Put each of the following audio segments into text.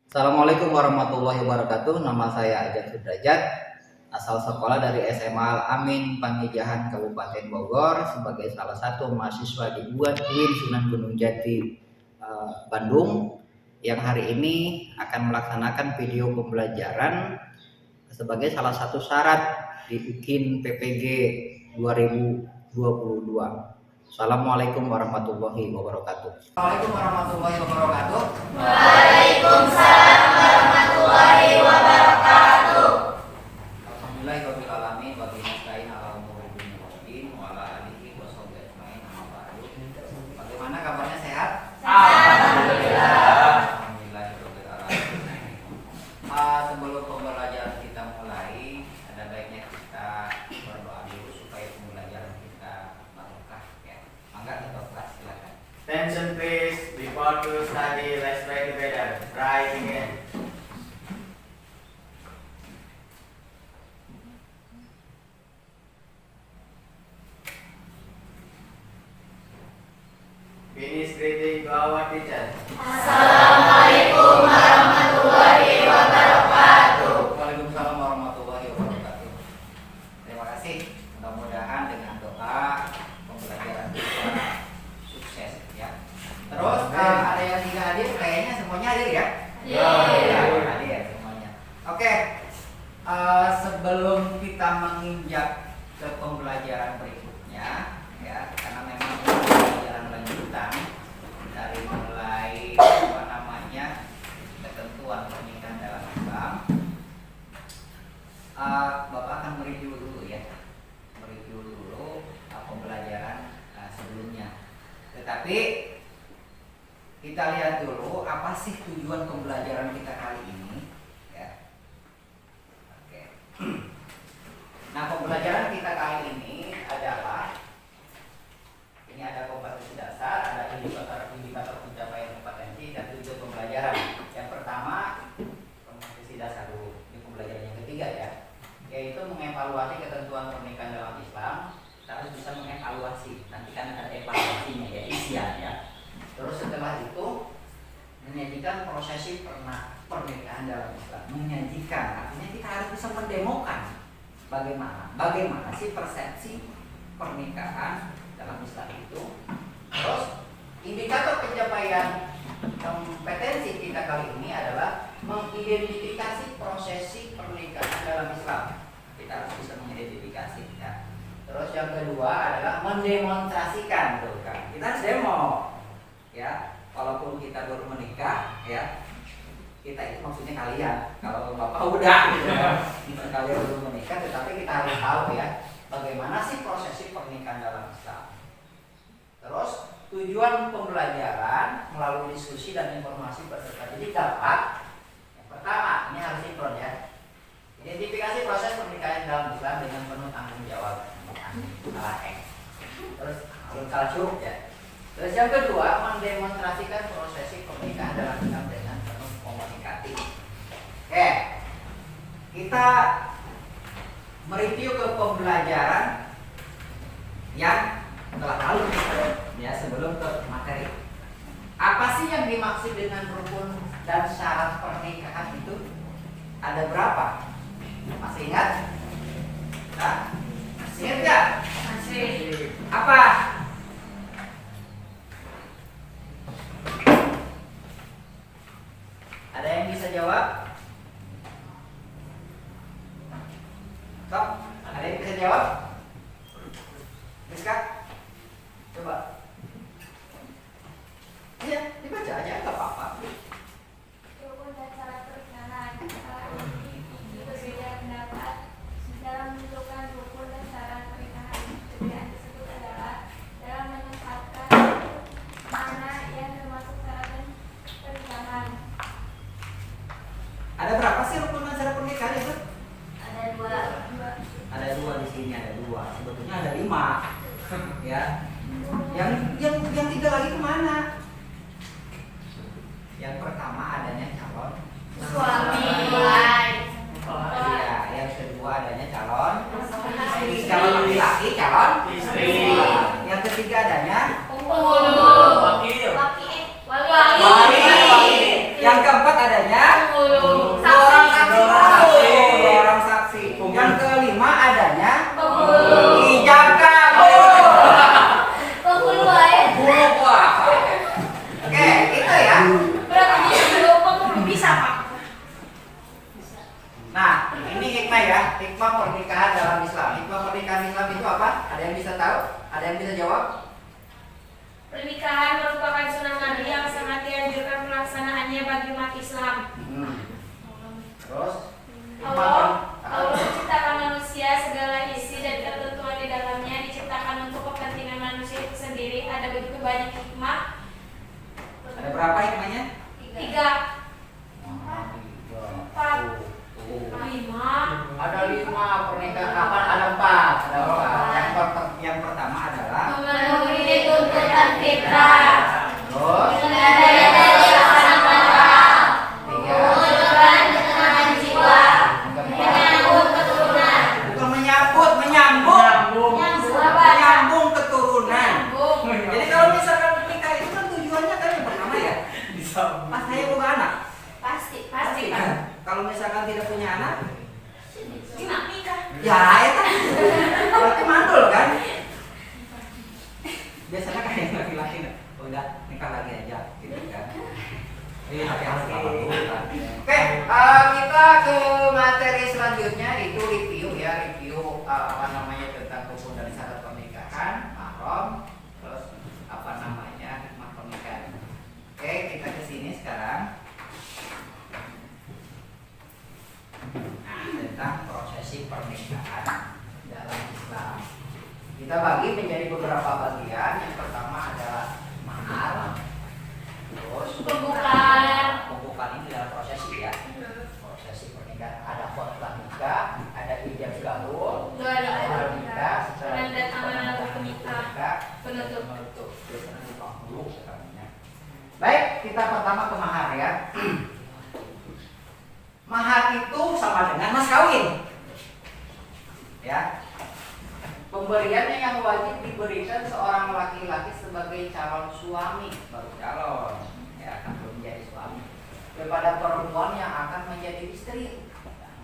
Assalamualaikum warahmatullahi wabarakatuh. Nama saya Ajat Sudrajat, asal sekolah dari SMA Al-Amin Pamijahan Kabupaten Bogor sebagai salah satu mahasiswa di UIN Sunan Gunung Jati, Bandung, yang hari ini akan melaksanakan video pembelajaran sebagai salah satu syarat di UKIN PPG 2022. Assalamualaikum warahmatullahi wabarakatuh. Assalamualaikum warahmatullahi wabarakatuh. Waalaikumsalam warahmatullahi wabarakatuh. Alhamdulillahirabbil alamin wa bihi nasta'in ala umuri dunya waddin wa ala alihi washabihi ajmain amma ba'du. Bagaimana kabarnya, sehat? Alhamdulillah. Alhamdulillahirabbil alamin. Sebelum pembelajaran kita mulai, ada baiknya kita berdoa dulu supaya pembelajaran kita barokah ya. Mangga tetap kelas, silakan. Attention please, before to study, let's pray together. Try again. Finish greeting to our teacher. Assalamualaikum warahmatullahi wabarakatuh. Waalaikumsalam warahmatullahi wabarakatuh. Terima kasih. Mudah-mudahan dengan doa pembelajaran kita sukses ya. Terus ada yang tidak hadir, kayaknya semuanya hadir ya? Ya, hadir semuanya. Oke. Sebelum kita menginjak ke pembelajaran berikutnya ya, karena memang pembelajaran lanjutan dari mulai ketentuan pernikahan dalam Islam. Bapak akan mereview dulu ya, pembelajaran sebelumnya. Tetapi kita lihat dulu apa sih tujuan pembelajaran kita kali ini ya. Oke. Nah, pembelajaran kita kali ini adalah ini ada kompetensi dasar, ada indikator pencapaian kompetensi dan tujuan pembelajaran. Yang pertama kompetensi dasar dulu, ini pembelajaran yang ketiga ya, yaitu mengevaluasi ketentuan pernikahan dalam Islam. Kita harus bisa mengevaluasi, nanti kan ada evaluasinya ya, isian ya. Terus setelah itu menyajikan prosesi pernikahan dalam Islam. Menyajikan artinya kita harus bisa mendemokan bagaimana sih persepsi pernikahan dalam Islam itu. Terus indikator pencapaian kompetensi kita kali ini adalah mengidentifikasi prosesi pernikahan dalam Islam. Kita harus bisa mengidentifikasi ya. Terus yang kedua adalah mendemonstrasikan, tuh kan. Kita harus demo ya. Walaupun kita baru menikah ya, kita itu maksudnya kalian. Kalau bapak udah gitu ya, kalian belum menikah, tetapi kita harus tahu ya bagaimana sih prosesi pernikahan dalam Islam. Terus tujuan pembelajaran melalui diskusi dan informasi peserta didik dapat. Yang pertama, ini harus sinkron ya. Identifikasi proses pernikahan dalam Islam dengan penuh tanggung jawab. Terus salah cukup ya. Terus yang kedua, mendemonstrasikan prosesi pernikahan dalam Islam dengan penuh komunikatif. Oke, kita mereview ke pembelajaran yang telah lalu ya, sebelum ke materi. Apa sih yang dimaksud dengan rukun dan syarat pernikahan itu? Ada berapa? Masih ingat? Nah, masih ingat nggak? Masih. Apa? Ada yang bisa jawab? Stop. Ada yang bisa jawab? Rizka? Coba. Iya, dibaca aja, nggak apa-apa. Rukun dan syarat pernikahan. Ini berbeda pendapat dalam menentukan rukun dan syarat pernikahan. Perbedaan tersebut adalah dalam menempatkan mana yang termasuk syarat pernikahan. Ada berapa sih rukun dan syarat pernikahan itu? Ada dua. Ada dua di sini, ada dua. Sebetulnya ada 5. Ya. Yang 3 lagi kemana? Yang pertama adanya calon Suami. Iya, yang kedua adanya calon istri. Calon laki-laki, calon Istri. Yang ketiga adanya Wakil. Wali. wali. Yang keempat adanya hikmah pernikahan dalam Islam. Hikmah pernikahan Islam itu apa? Ada yang bisa tahu? Ada yang bisa jawab? Pernikahan merupakan sunnah Nabi yang sangat dianjurkan pelaksanaannya bagi umat Islam. Terus Allah menciptakan manusia, segala isi dan ketentuan di dalamnya diciptakan untuk kepentingan manusia itu sendiri. Ada begitu banyak hikmah. Ada berapa hikmahnya? 3, 4, 5. Ada 5 pernikahan. Apa? Ada 4. Ada 4. Yang pertama adalah Memenuhi tuntutan fitrah. terus Mengenai sang moral. 3 Mewujudkan ketenangan jiwa. Menyambung keturunan. bukan menyambut, menyambung. Menyambung keturunan. Jadi kalau misalkan menikah itu kan tujuannya kan yang pertama ya. Pas saya buka anak. Pasti. Kalau misalkan tidak punya anak, Tidak nikah. ya kan. Berarti mandul kan. Biasanya kan yang laki-laki udah nikah lagi aja gitu kan. Ini hati-hati. Oke, kita ke materi selanjutnya itu review tentang hukum dan syarat pernikahan, mahram, terus hikmah pernikahan. Oke, kita ke sini sekarang. Nah, tentang prosesi pernikahan dalam Islam. Kita bagi menjadi beberapa bagian. Yang pertama adalah mahar. Terus pembukaan ini dalam prosesi ya. Prosesi pernikahan ada khotbah nikah, ada ijab kabul, ada nikah, Tanda tangan buku nikah. penutup. Baik, kita pertama ke mahar ya. Mahar itu sama dengan mas kawin. Ya. Pemberiannya yang wajib diberikan seorang laki-laki sebagai calon suami, baru calon, ya akan belum menjadi suami, kepada perempuan yang akan menjadi istri.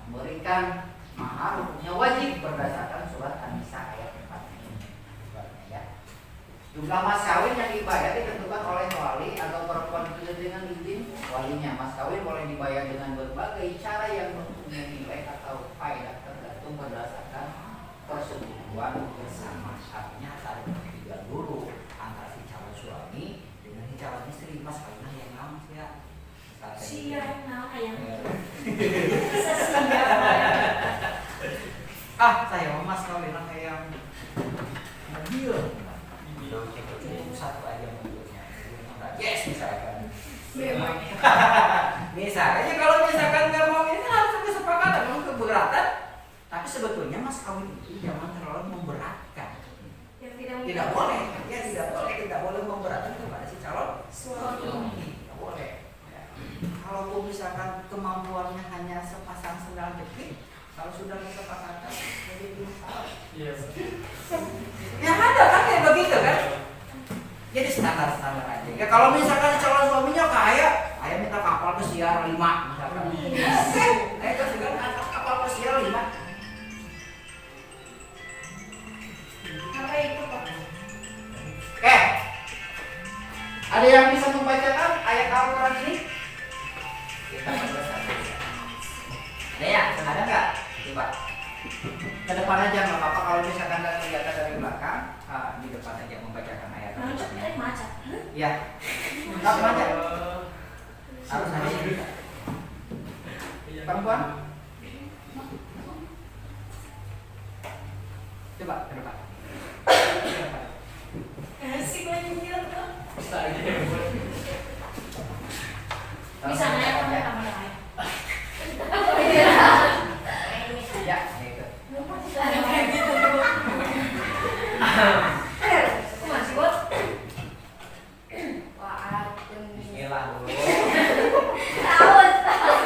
Memberikan mahar hukumnya wajib berdasarkan surat An-Nisa ayat 4 ini. Ya. Jumlah mas kawin yang dibayar ditentukan oleh wali atau perempuan itu dengan izin walinya. Mas kawin boleh dibayar dengan berbagai cara yang mempunyai nilai atau faedah tergantung berdasarkan persetujuan bersama. Artinya harus persetujuan dulu antara si calon suami dengan si calon istri. Mas kawinnya yang lama sih ya. Saya mau mas kawin kayak mobil. Satu aja mobilnya. Yes misalkan. Misalnya kalau misalkan nggak mau ini harus ada kesepakatan, memang keberatan. Tapi sebetulnya mas kawin itu jangan terlalu memberatkan. Tidak boleh, ya tidak boleh memberatkan kepada si calon suami. Tidak boleh. Ya. Kalau misalkan kemampuannya hanya sepasang sendal jepit, kalau sudah kesepakatan jadi belum salah. Ya ada kan kayak begitu kan? Jadi standar aja. Ya kalau misalkan calon suaminya kaya minta kapal pesiar 5 misalkan. Itu juga kapal pesiar 5. Apa itu, Pak? Oke. Ada yang bisa membacakan ayat Al-Quran ini? Kita baca satu. Ada ya? Ada nggak? Coba. Ke depan aja nggak apa-apa kalau misalkan ada kelihatan dari belakang. Di depan aja membacakan ayat Al-Quran. Macet. Iya. Enggak baca. Harus ada yang bisa. Perempuan? Coba ke depan. Asik lagi bilang tuh. Bisa naik sampai kamar lain. Ya, itu. Kayak gitu tuh. Masih bot. Bismillah dulu. Tahu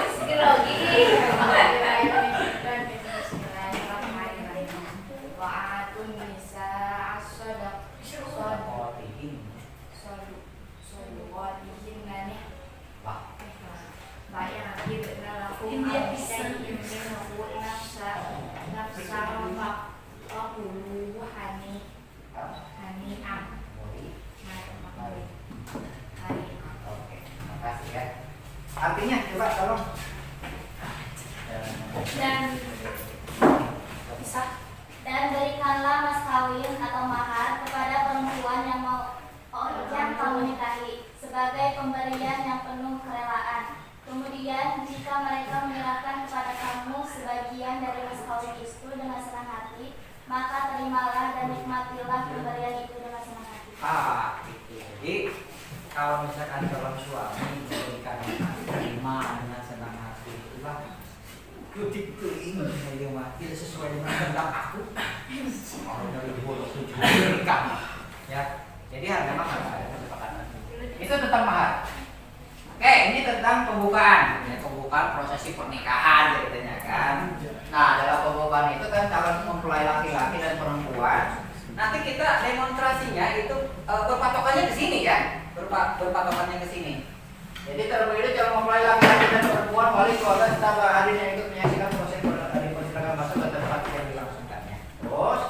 psikologi. Oke, makasih ya. Artinya coba tolong. Dan sah. Dan berikanlah mas kawin atau mahar kepada perempuan yang kamu nikahi sebagai pemberian yang penuh kerelaan. Kemudian jika mereka menyerahkan kepada kamu sebagian dari mas kawin itu dengan senang hati, maka terimalah dan nikmatilah pemberian itu dengan senang hati. Gitu. Jadi kalau misalkan calon suami memberikan terima dengan senang hati, itulah kutik teling saya mah tidak sesuai dengan kehendak aku. Orang dari bolos tujuh nikah, ya. Jadi harga mah ada kesepakatan. Itu tentang mahar. Oke, ini tentang pembukaan, ya, pembukaan prosesi pernikahan ceritanya kan. Nah, dalam pembukaan itu kan calon mempelai laki-laki dan perempuan. Nanti kita demonstrasinya itu berpatokannya ke sini ya, berpatokannya ke sini. Jadi terlebih calon mempelai laki-laki dan perempuan wali keluarga serta hadir yang ikut menyaksikan proses dari persidangan masuk ke tempat yang dilangsungkannya. Terus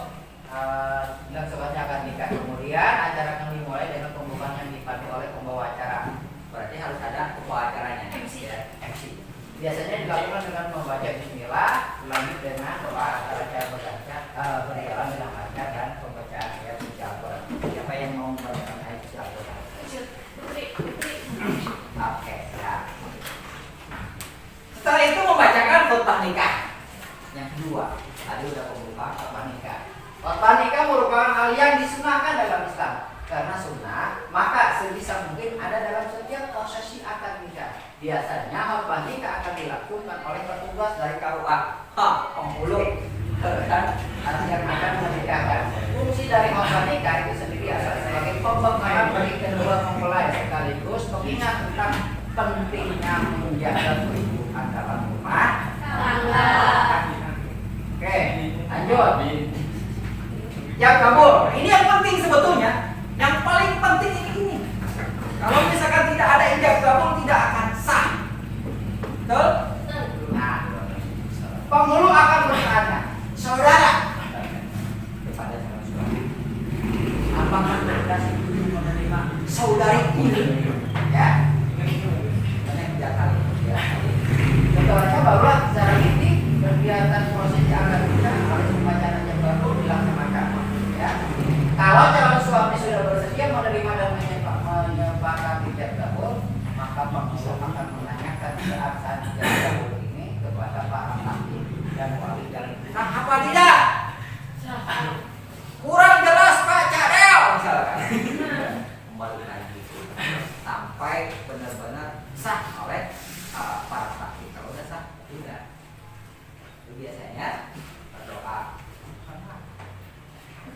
dilangsungkannya akan nikah. Kemudian acara akan dimulai dengan pembukaan yang dipandu oleh pembawa acara. Berarti harus ada pembawa acaranya, MC. ya, MC. Biasanya dilakukan dengan membaca bismillah, dilanjut dengan doa acara berjalan dengan lancar dan pembacaan ayat suci Al-Quran. Siapa yang mau membacakan ayat suci Al-Quran? Putri. Oke, ya. Setelah itu membacakan khutbah nikah. Yang kedua, tadi udah pembukaan khutbah nikah. Khutbah nikah merupakan hal yang disunahkan dalam Islam. Karena sunnah, maka sebisa mungkin ada dalam setiap prosesi akad nikah. Biasanya khutbah nikah akan dilakukan oleh petugas dari KUA, penghulu, dan yang akan menikahkan. Fungsi dari khutbah nikah itu sendiri adalah sebagai pembekalan bagi kedua mempelai sekaligus mengingat tentang pentingnya menjaga kerukunan dalam rumah tangga. Oke, lanjut. Yang kabur, ini yang penting sebetulnya. Yang paling penting ini. Kalau misalkan tidak ada ijab kabul tidak akan sah. Betul? Nah, penghulu akan bertanya, saudara, kepada calon suami, apakah Anda setuju menerima saudari ini? Ya, karena tidak kali. Setelahnya barulah secara inti kegiatan prosesi akad nikah harus pembacaan yang baru dilaksanakan. Ya. Kalau calon suami sudah bersedia menerima dan menyepakati ijab kabul, maka penghulu akan menanyakan keabsahan ijab kabul ini kepada para ahli dan wali dan apa tidak? Kurang jelas Pak Cadel misalkan. Kembali lagi sampai benar-benar sah oleh para saksi. Kalau udah sah, tidak. Itu biasanya berdoa.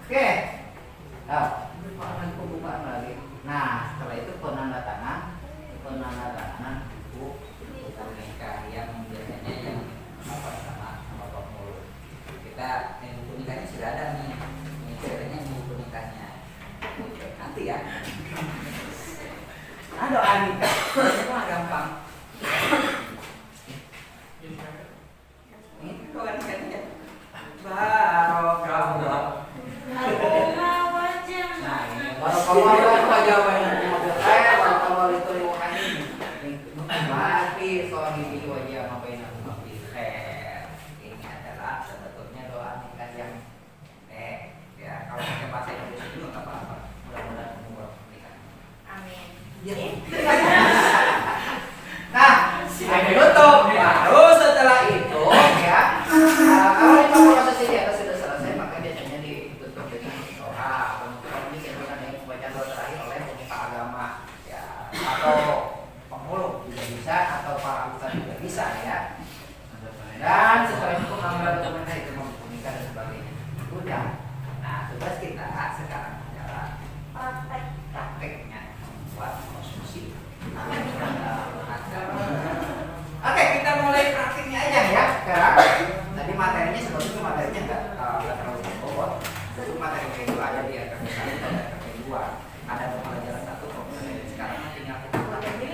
Oke. Nah, pembukaan lagi. Nah, setelah itu penandatangan buku nikah yang biasanya yang sama penghulu. Kita buku nikahnya sudah ada nih. Ini ceritanya buku nikahnya. Nanti ya. Nah, doa nikah itu gampang. Ini doa nikahnya. Barokah. Kalau apa jawabannya mobil saya kalau itu lewat ini mati soal ini wajah ngapain aku mati ini adalah sebetulnya doa nikah yang ya kalau pakai bahasa Indonesia juga nggak apa-apa mudah-mudahan umur nikah Amin. ya. Nah tutup baru setelah itu ya kalau lima proses ini atas sudah selesai maka biasanya ditutup dengan doa atau penghulu juga bisa atau para ustaz juga bisa ya. Dan setelah itu pengambilan dokumen itu membukukan dan sebagainya. Udah. Nah tugas kita sekarang adalah prakteknya membuat konsumsi. Oke, kita mulai praktiknya aja ya. Sekarang tadi materinya sebetulnya materinya nggak terlalu bobot. Itu materi kedua ada di RKP 1 dan RKP 2. Ada pembelajaran 1 komponen sekarang tinggal kita praktek.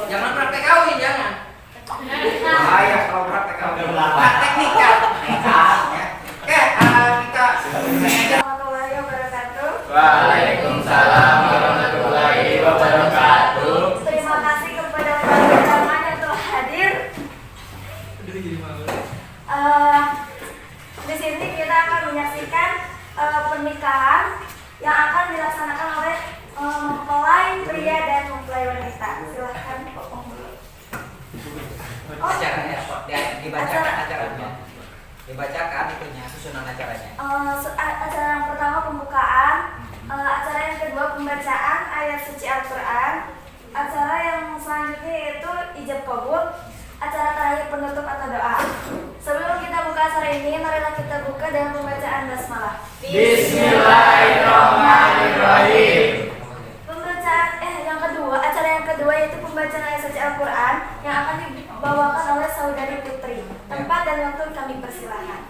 Jangan praktek kawin, jangan. Bahaya kalau praktek kawin. Praktek nikah pernikahan yang akan dilaksanakan oleh mempelai pria dan mempelai wanita. Silahkan Pak Penghulu. Acaranya apa? Dibacakan acaranya. Dibacakan itunya, susunan acaranya. Acara yang pertama pembukaan, acara yang kedua pembacaan ayat suci Al-Quran, acara yang selanjutnya yaitu ijab kabul, acara terakhir penutup atau doa. Sebelum kita buka acara ini, marilah kita buka dengan pembacaan basmalah. Bismillahirrahmanirrahim. Acara yang kedua yaitu pembacaan ayat suci Al-Quran yang akan dibawakan oleh saudari Putri. Tempat dan waktu kami persilakan.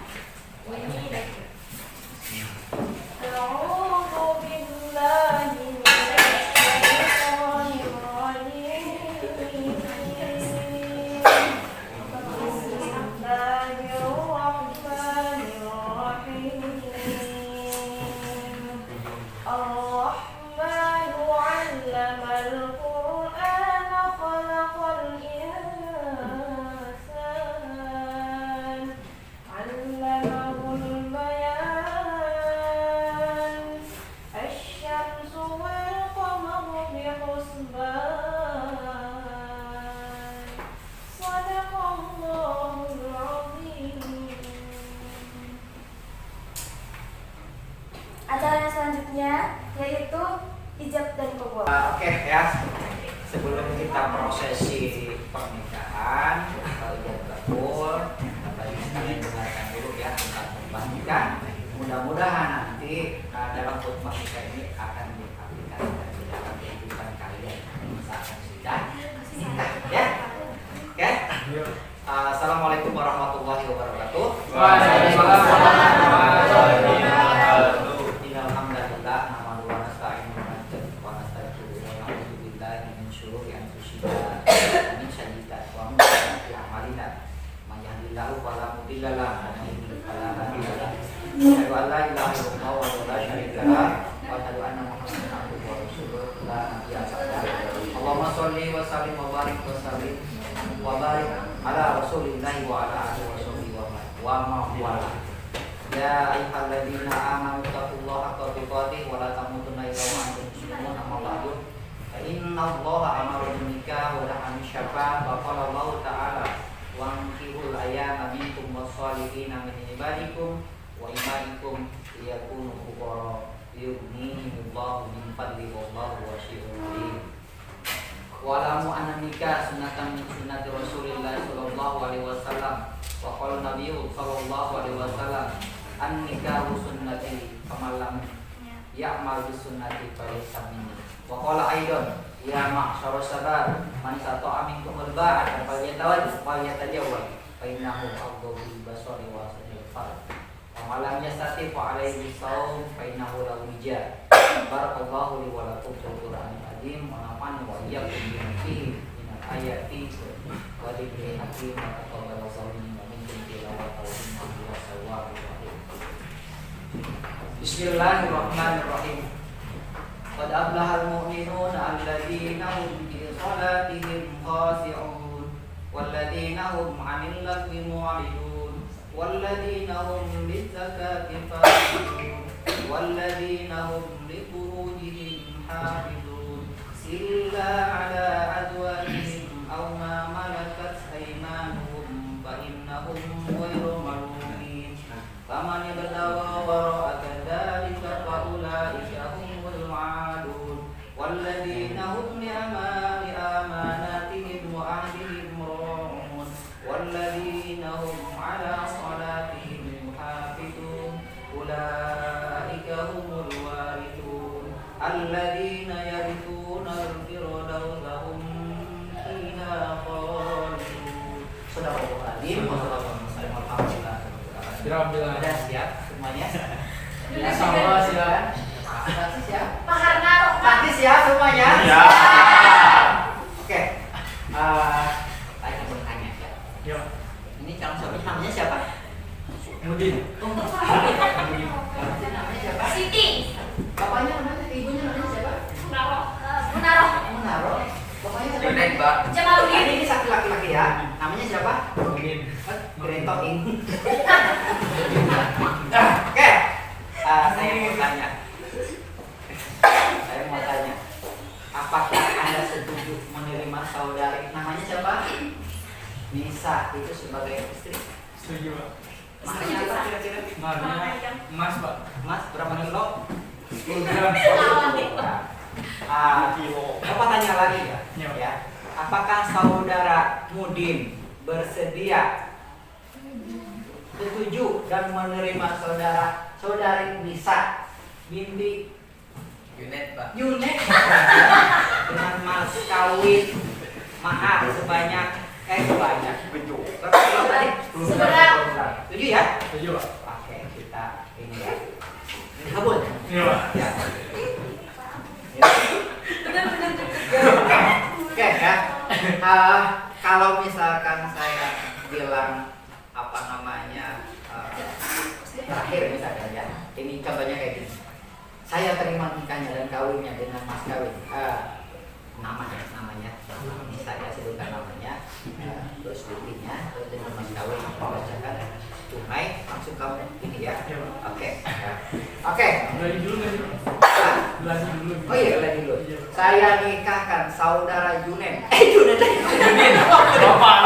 Acara yang selanjutnya yaitu ijab dan kabul. Oke ya, sebelum kita prosesi pernikahan atau ijab kabul, Bapak sekalian dengarkan dulu ya tentang pernikahan. Mudah-mudahan nanti dalam khutbah kita ini akan diaplikasikan di dalam kehidupan kalian misalkan sudah nikah ya. Oke. Assalamualaikum warahmatullahi wabarakatuh. Waalaikumsalam warahmatullahi wabarakatuh. Alhamdulillah, nahmaduhu wa nasta'inuhu wa nastaghfiruh wa na'udzu billahi min syururi anfusina wa min sayyi'ati a'malina. Man yahdihillahu fala mudilla lahu wa man yudlil fala hadiya lahu. Asyhadu an la ilaha illallah wa la syarika lahu wa asyhadu anna Muhammadan abduhu wa rasuluh la nabiyya ba'dahu. Allahumma shalli wa sallim wa barik wa sallim wa barik ala Rasulillah wa ala alihi wa sahbihi wa man wala. Ya ayyuhalladzina amanu taqullaha haqqa tuqatih wa la tamutunna illa wa antum muslimun. Amma ba'du. Fa innallaha amara bin nikah wa nahaa 'anil syafaa wa qala Allah ta'ala wa ankihul ayama minkum was-salihina min ibadikum wa imaikum liyakunu fuqara yughnihimullahu min fadlihi wallahu wasi'un 'alim. Wa alamu anna nikah sunnatan min sunnati Rasulillah sallallahu alaihi wasallam wa qala nabiyyu sallallahu alaihi wasallam an-nikahu sunnati faman ya'mal bis sunnati falaysa minni. Wa qala aidan ya ma'syara sabab man istata'a minkum al-ba'ata falyatajawwaz fa innahu afdalu bil basari wa sadil farj. Wa man lam yastati' fa alayhi bis-shawm fa innahu lahu wija. Barakallahu li wa lakum fil Qur'anil azim wa nafa'ani wa iyyakum bima fihi min al-ayati wa dzikril hakim wa taqabbalallahu minna wa minkum tilawatahu innahu sawwabur rahim. Bismillahirrahmanirrahim. Qad aflahal mu'minuna alladzina hum fi salatihim khashi'un walladzina hum 'anil lagwi mu'ridun walladzina hum lizzakati fa'ilun walladzina hum lifurujihim hafizun illa 'ala azwajihim aw ma malakat aymanuhum fa innahum ghairu malumin. Faman yabtagha wara'a dzalika fa ulaika humul 'adun walladzina hum li amanatihim wa 'ahdihim ra'un walladzina hum 'ala salatihim yuhafizun ulaika humul warithun alladzina yarithuna al-firdausa hum fiha khalidun. Sadaqallahu adzim wa sallallahu alaihi wasallam. Alhamdulillah. Sudah siap semuanya? Insyaallah siap. Praktis ya? Pak Harna, Praktis ya semuanya? Ya. Oke. Tanya bertanya ya. Ya. Ini calon suami namanya siapa? Mudin. Namanya siapa? Siti. Bapaknya namanya, ibunya namanya siapa? Munaro. Munaro. Bapaknya siapa? Junaid, Pak. Jamaluddin. Ini satu laki-laki ya. Namanya siapa? Mudin. Berentokin. Oke. Saya mau tanya Nisa itu sebagai istri? Setuju, Pak. Makanya apa kira-kira? Maharnya emas, Pak. Mas berapa kilo? 10 gram. Bapak tanya lagi ya. Iya. Ya. Apakah saudara Mudin bersedia setuju dan menerima saudari Nisa binti Yunet, Pak. Yunet dengan mas kawin mahar sebanyak berapa kilo tadi? Seberat. Setuju ya? Setuju, Pak. Oke, kita ini ya. Ini kabut. Iya, Pak. Ya. Oke ya. Kalau misalkan saya bilang apa namanya terakhir misalnya ya, ini contohnya kayak gini. Saya terima nikahnya dan kawinnya dengan mas kawin. Namanya ini saya sebutkan namanya, terus buktinya, terus dengan mas kawin bacakan tunai langsung kamu ini ya. Oke. Belajar dulu nggak sih, Pak? Hah? Belajar dulu. Oh iya, udah dulu. Iya. Saya nikahkan saudara Junen. Junen. Bapak.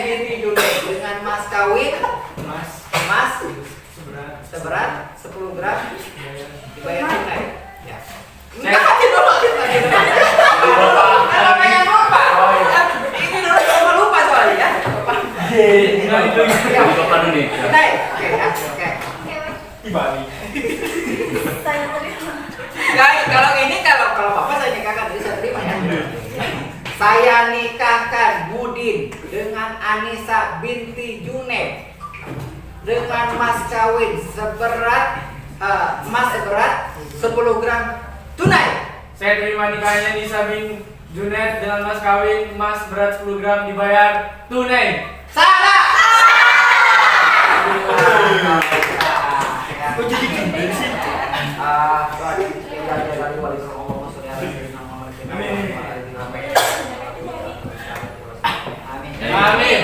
Binti Junen dengan mas kawin emas seberat 10 gram dibayar tunai. Ya. Nikah dulu. Kenapa yang lupa? Ini dulu sama lupa soalnya ya. Nah, itu Bapak dulu nih. Tunai. Oke ya. Oke. Bali. Saya terima. Guys, kalau bapak saya nikahkan, jadi saya terima ya. Saya nikahkan Budin dengan Anissa binti Junet dengan mas kawin emas seberat 10 gram tunai. Saya terima nikahnya Nisa bin Junet dengan mas kawin emas berat 10 gram dibayar tunai. Salah. Kok jadi gini sih? Amin.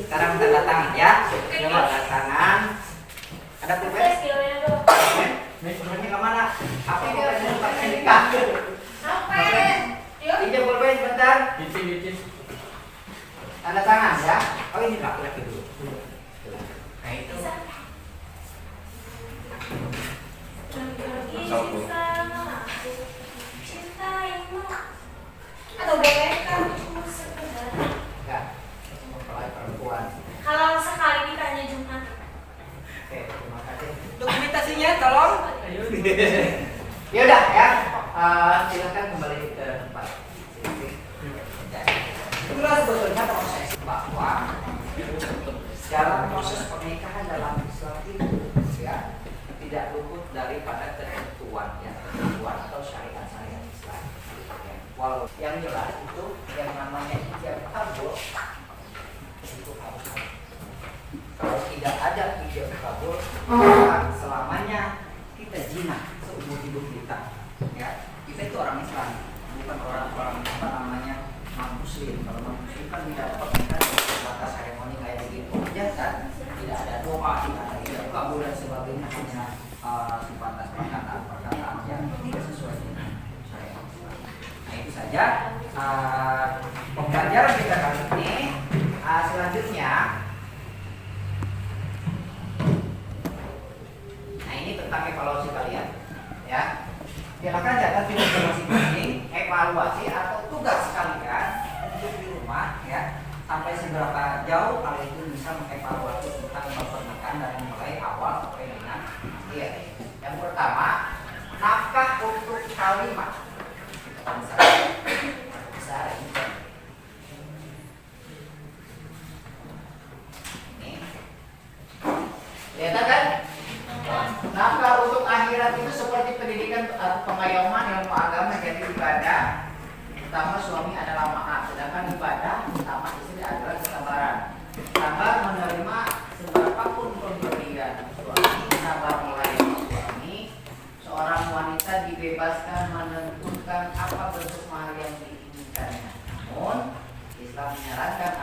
Sekarang tanda tangan ya. Coba tanda tangan. Ada pulpen? Pulpennya kemana? Apa pulpennya pakai nikah? Pinjam pulpen sebentar. Bici. Tanda tangan ya. Oh ini laki-laki dulu. Nah itu. Atau boneka cuma sekedar. Enggak. Mempelai perempuan. Kalau sekali nikahnya Jumat. Oke, terima kasih. Dokumentasinya tolong. Ayo. Ya udah ya. Silakan kembali ke tempat. Itulah sebetulnya proses bahwa dalam proses pernikahan dalam Islam itu ya tidak luput daripada ketentuan atau syariat Islam. Ya. Walau yang jelas itu yang namanya ijab kabul itu harus ada. Kalau tidak ada ijab kabul, maka selamanya kita zina seumur hidup kita. Ya, kita itu orang Islam, bukan orang apa namanya non-Muslim. Kalau non-Muslim kan tidak dapat menikah batas seremoni kayak begitu aja kan, tidak ada doa, tidak ada ijab kabul dan sebagainya, hanya sebatas perkataan yang tidak sesuai dengan syariat Islam. Nah itu saja pembelajaran kita kali ini. Selanjutnya, nah ini tentang evaluasi kalian, ya. Silakan catat tugas masing-masing, evaluasi atau tugas kalian untuk di rumah, ya. Sampai seberapa jauh kalian itu bisa mengevaluasi tentang pernikahan dari mulai awal sampai dengan akhir. Yang pertama, nafkah untuk kalimat. Besar ini. Lihat kan? Nafkah untuk akhirat itu seperti pendidikan atau pengayoman ilmu agama jadi ibadah. Utama suami adalah mahar, sedangkan ibadah utama istri adalah kesabaran. Sabar menerima seberapapun pemberian suami, sabar melayani suami. Seorang wanita dibebaskan menentukan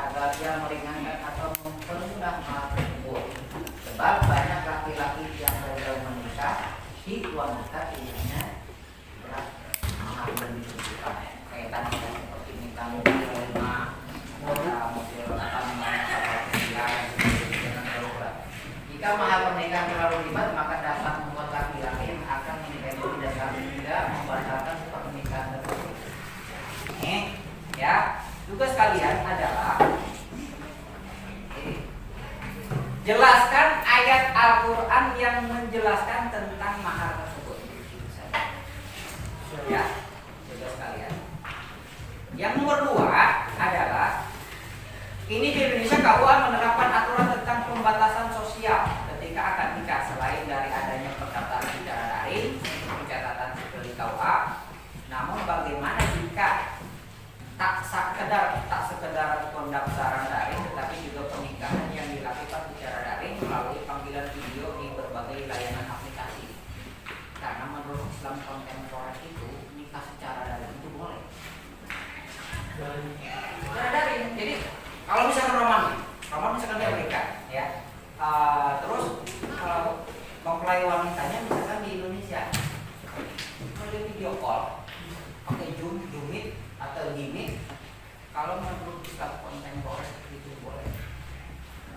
agar dia meringankan atau mempermudah hal tersebut. Sebab banyak laki-laki yang gagal menikah, si wanita pilihannya berat mengambil ditentukan kaitan dengan seperti minta mobil rumah, mobil apa namanya kapal pesiar dengan darurat. Jika mahar pernikahan terlalu ribet, maka dapat membuat laki-laki yang akan menikahi diri dan kami tidak membatalkan pernikahan tersebut. Ini ya, tugas kalian adalah jelaskan ayat Al-Quran yang menjelaskan tentang mahar tersebut. Ya, tugas kalian. Yang nomor 2 adalah ini di Indonesia KUA menerapkan aturan tentang pembatasan sosial ketika akad nikah selain dari adanya perkataan secara daring untuk pencatatan sipil di KUA. Namun bagaimana jika tak sekedar pendaftaran daring tetapi juga pernikahan yang dilakukan secara daring melalui panggilan video di berbagai layanan aplikasi? Karena menurut Islam kontemporer itu nikah secara daring itu boleh. Secara daring. Jadi kalau misalkan Roman misalkan dia menikah, ya, terus kalau mempelai wanitanya misalkan di Indonesia, kalau dia video call pakai Zoom, Meet atau Gimik, kalau menurut Islam kontemporer itu boleh.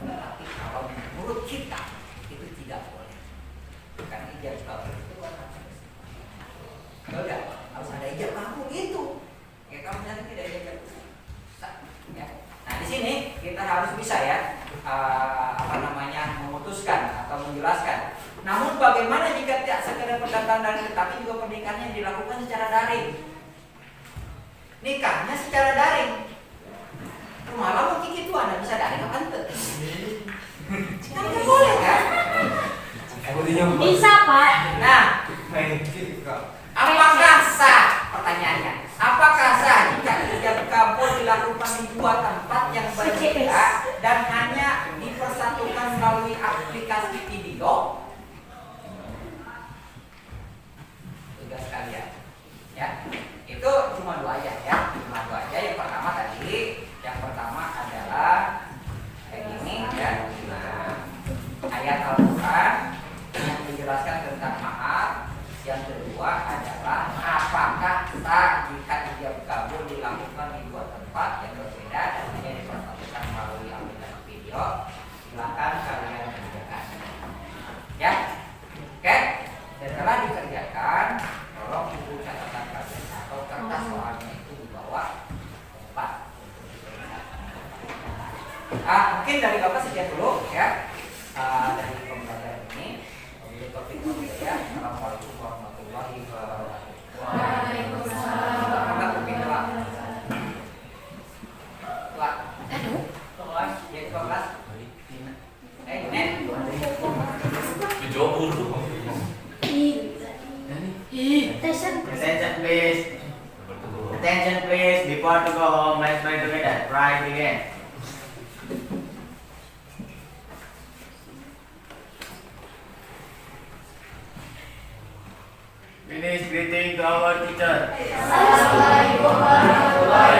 Tapi kalau menurut kita itu tidak boleh. Karena ijab kabul itu kan enggak, harus ada ijab kabul itu. Ya kalau misalnya tidak ijab ya. Nah di sini kita harus bisa ya memutuskan atau menjelaskan. Namun bagaimana jika tidak sekedar pendaftaran daring tetapi juga pernikahannya dilakukan secara daring? Nikahnya secara daring. Malah mungkin itu Anda bisa daring apa ente? Kan boleh kan? Bisa Pak. Nah, apakah sah? Pertanyaannya, apakah sah jika ijab kabul dilakukan di 2 tempat yang berbeda dan hanya dipersatukan melalui aplikasi video? Tugas kalian, ya. Itu cuma 2 aja ya, cuma 2 aja. Yang pertama adalah kayak gini ya. Nah, ayat Al-Quran yang menjelaskan tentang mahar. Yang kedua adalah apakah sah jika ijab kabul dilakukan di 2 tempat yang berbeda dan hanya dipersatukan melalui aplikasi video? Silakan kalian kerjakan. Ya, oke. Setelah dikerjakan, tolong buku catatan kalian atau kertas soalnya itu dibawa tempat. Mungkin dari Bapak sekian dulu ya dari pembelajaran ini. Assalamualaikum warahmatullahi wabarakatuh. Waalaikumsalam. Attention please, before to go home, let's try together. Right again. Finish greeting to our teacher. Assalamualaikum warahmatullahi